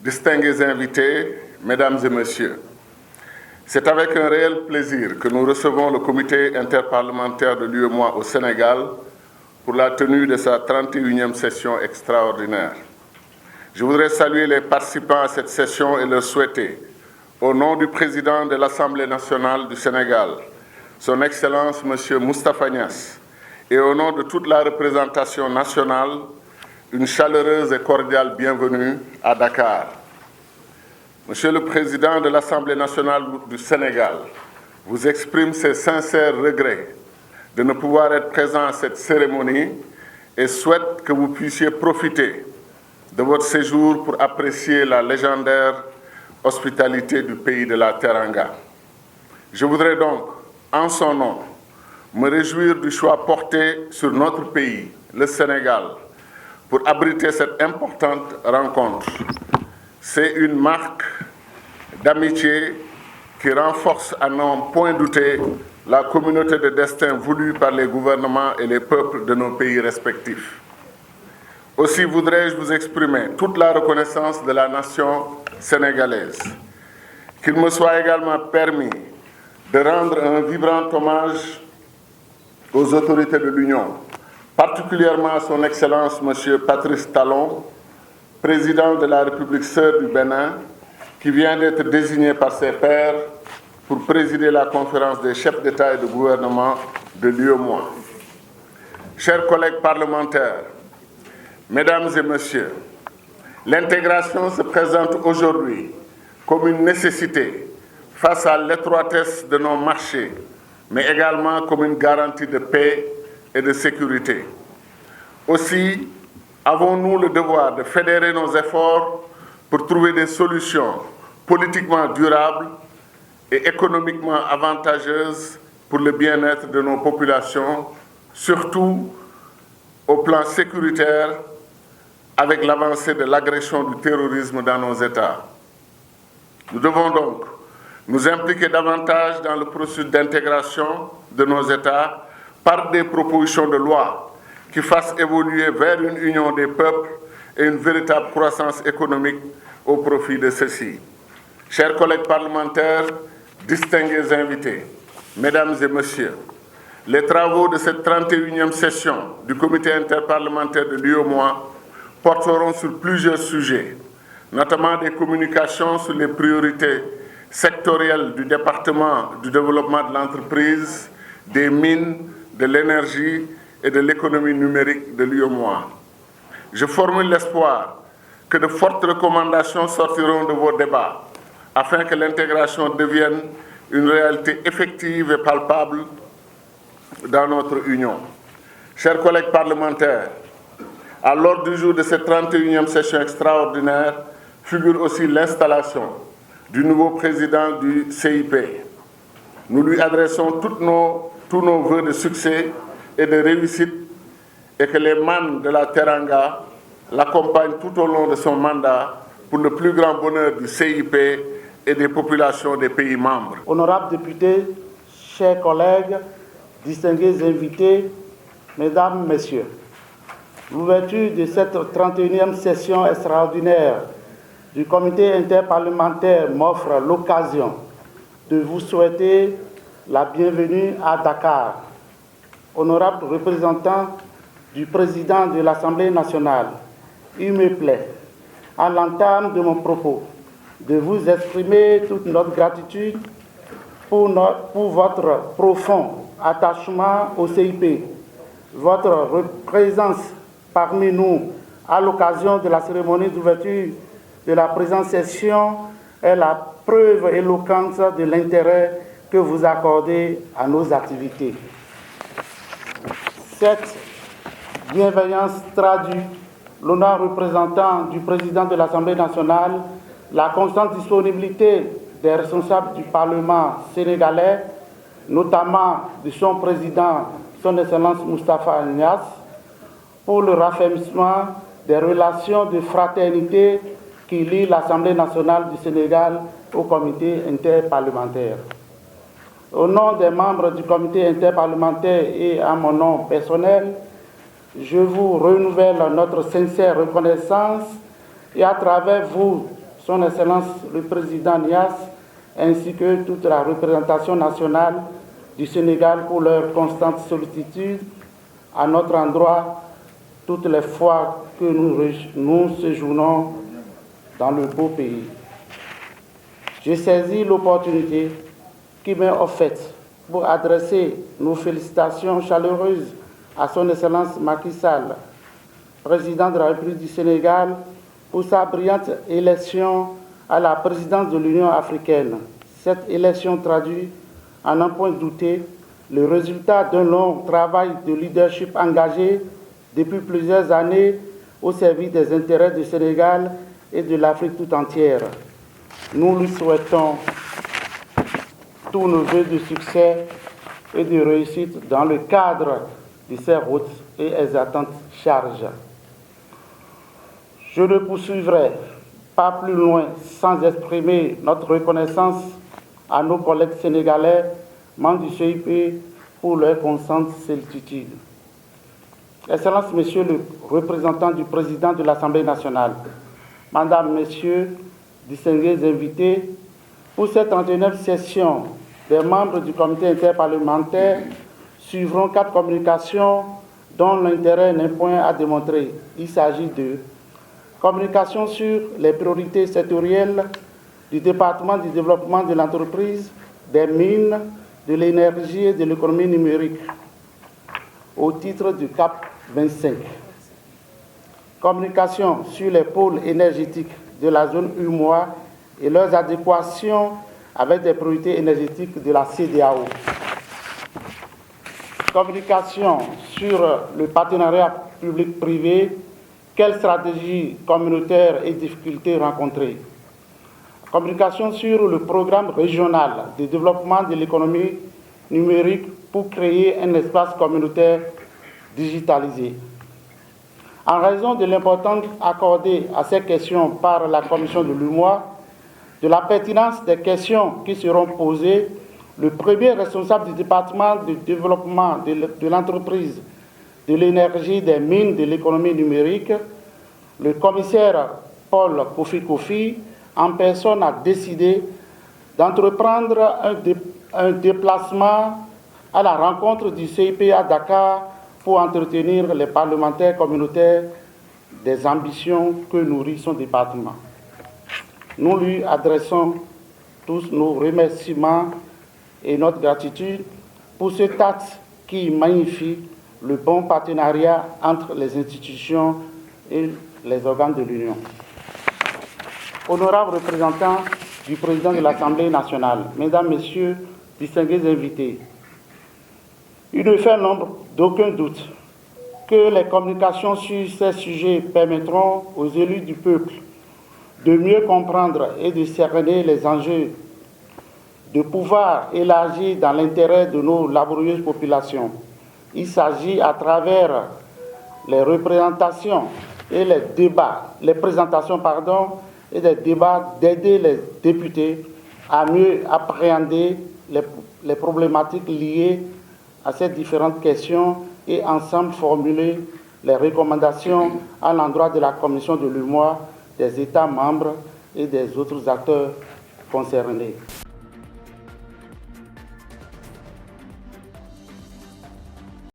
distingués invités, mesdames et messieurs, c'est avec un réel plaisir que nous recevons le comité interparlementaire de l'UEMOA au Sénégal pour la tenue de sa 31e session extraordinaire. Je voudrais saluer les participants à cette session et leur souhaiter, au nom du président de l'Assemblée nationale du Sénégal, Son Excellence M. Moustapha Niasse, et au nom de toute la représentation nationale, une chaleureuse et cordiale bienvenue à Dakar. Monsieur le Président de l'Assemblée nationale du Sénégal vous exprime ses sincères regrets de ne pouvoir être présent à cette cérémonie et souhaite que vous puissiez profiter de votre séjour pour apprécier la légendaire hospitalité du pays de la Teranga. Je voudrais donc, en son nom, me réjouir du choix porté sur notre pays, le Sénégal, pour abriter cette importante rencontre. C'est une marque d'amitié qui renforce à n'en point douter la communauté de destin voulue par les gouvernements et les peuples de nos pays respectifs. Aussi voudrais-je vous exprimer toute la reconnaissance de la nation sénégalaise. Qu'il me soit également permis de rendre un vibrant hommage aux autorités de l'Union, particulièrement à son Excellence M. Patrice Talon, président de la République sœur du Bénin, qui vient d'être désigné par ses pairs pour présider la conférence des chefs d'État et de gouvernement de l'UEMOA. Chers collègues parlementaires, mesdames et messieurs, l'intégration se présente aujourd'hui comme une nécessité face à l'étroitesse de nos marchés, mais également comme une garantie de paix et de sécurité. Aussi, avons-nous le devoir de fédérer nos efforts pour trouver des solutions politiquement durables et économiquement avantageuses pour le bien-être de nos populations, surtout au plan sécuritaire, avec l'avancée de l'agression du terrorisme dans nos États. Nous devons donc nous impliquer davantage dans le processus d'intégration de nos États par des propositions de loi qui fassent évoluer vers une union des peuples et une véritable croissance économique au profit de ceux-ci. Chers collègues parlementaires, distingués invités, mesdames et messieurs, les travaux de cette 31e session du comité interparlementaire de l'UEMOA porteront sur plusieurs sujets, notamment des communications sur les priorités sectorielles du département du développement de l'entreprise, des mines, de l'énergie et de l'économie numérique de l'UEMOA. Je formule l'espoir que de fortes recommandations sortiront de vos débats afin que l'intégration devienne une réalité effective et palpable dans notre Union. Chers collègues parlementaires, à l'ordre du jour de cette 31e session extraordinaire figure aussi l'installation du nouveau président du CIP. Nous lui adressons tous nos vœux de succès et de réussite et que les mannes de la Teranga l'accompagnent tout au long de son mandat pour le plus grand bonheur du CIP et des populations des pays membres. Honorables députés, chers collègues, distingués invités, mesdames, messieurs, l'ouverture de cette 31e session extraordinaire du comité interparlementaire m'offre l'occasion de vous souhaiter la bienvenue à Dakar. Honorable représentant du président de l'Assemblée nationale, il me plaît, à l'entame de mon propos, de vous exprimer toute notre gratitude pour votre profond attachement au CIP. Votre présence parmi nous à l'occasion de la cérémonie d'ouverture de la présente session est la preuve éloquente de l'intérêt que vous accordez à nos activités. Cette bienveillance traduit l'honneur représentant du président de l'Assemblée nationale, la constante disponibilité des responsables du Parlement sénégalais, notamment de son président, son Excellence Moustapha Niasse, pour le raffermissement des relations de fraternité qui lient l'Assemblée nationale du Sénégal au comité interparlementaire. Au nom des membres du comité interparlementaire et à mon nom personnel, je vous renouvelle notre sincère reconnaissance et à travers vous Son Excellence le Président Niasse, ainsi que toute la représentation nationale du Sénégal pour leur constante sollicitude à notre endroit toutes les fois que nous séjournons dans le beau pays. J'ai saisi l'opportunité qui m'est offerte pour adresser nos félicitations chaleureuses à Son Excellence Macky Sall, président de la République du Sénégal, pour sa brillante élection à la présidence de l'Union africaine. Cette élection traduit, à n'en point douter, le résultat d'un long travail de leadership engagé depuis plusieurs années au service des intérêts du Sénégal et de l'Afrique tout entière. Nous lui souhaitons tous nos vœux de succès et de réussite dans le cadre de ses hautes et exaltantes charges. Je ne poursuivrai pas plus loin sans exprimer notre reconnaissance à nos collègues sénégalais, membres du CIP, pour leur constante sollicitude. Excellences, Messieurs le représentant du président de l'Assemblée nationale, Mesdames, Messieurs, distingués invités, pour cette 39e session, des membres du comité interparlementaire suivront 4 communications dont l'intérêt n'est point à démontrer. Il s'agit de communication sur les priorités sectorielles du département du développement de l'entreprise, des mines, de l'énergie et de l'économie numérique au titre du CAP 25. Communication sur les pôles énergétiques de la zone UMOA et leurs adéquations avec des priorités énergétiques de la CEDEAO. Communication sur le partenariat public-privé, quelles stratégies communautaires et difficultés rencontrées. Communication sur le programme régional de développement de l'économie numérique pour créer un espace communautaire digitalisé. En raison de l'importance accordée à ces questions par la Commission de l'UMOA, de la pertinence des questions qui seront posées, le premier responsable du département de développement de l'entreprise, de l'énergie, des mines, de l'économie numérique, le commissaire Paul Kofi, en personne, a décidé d'entreprendre un déplacement à la rencontre du CIP à Dakar pour entretenir les parlementaires communautaires des ambitions que nourrit son département. Nous lui adressons tous nos remerciements et notre gratitude pour cet acte qui magnifie le bon partenariat entre les institutions et les organes de l'Union. Honorables représentants du président de l'Assemblée nationale, Mesdames, Messieurs, distingués invités, il ne fait l'ombre d'aucun doute que les communications sur ces sujets permettront aux élus du peuple de mieux comprendre et de cerner les enjeux, de pouvoir élargir dans l'intérêt de nos laborieuses populations. Il s'agit à travers les représentations et les débats, les présentations, et des débats d'aider les députés à mieux appréhender les problématiques liées à ces différentes questions et ensemble formuler les recommandations à l'endroit de la Commission de l'UMOA, des États membres et des autres acteurs concernés.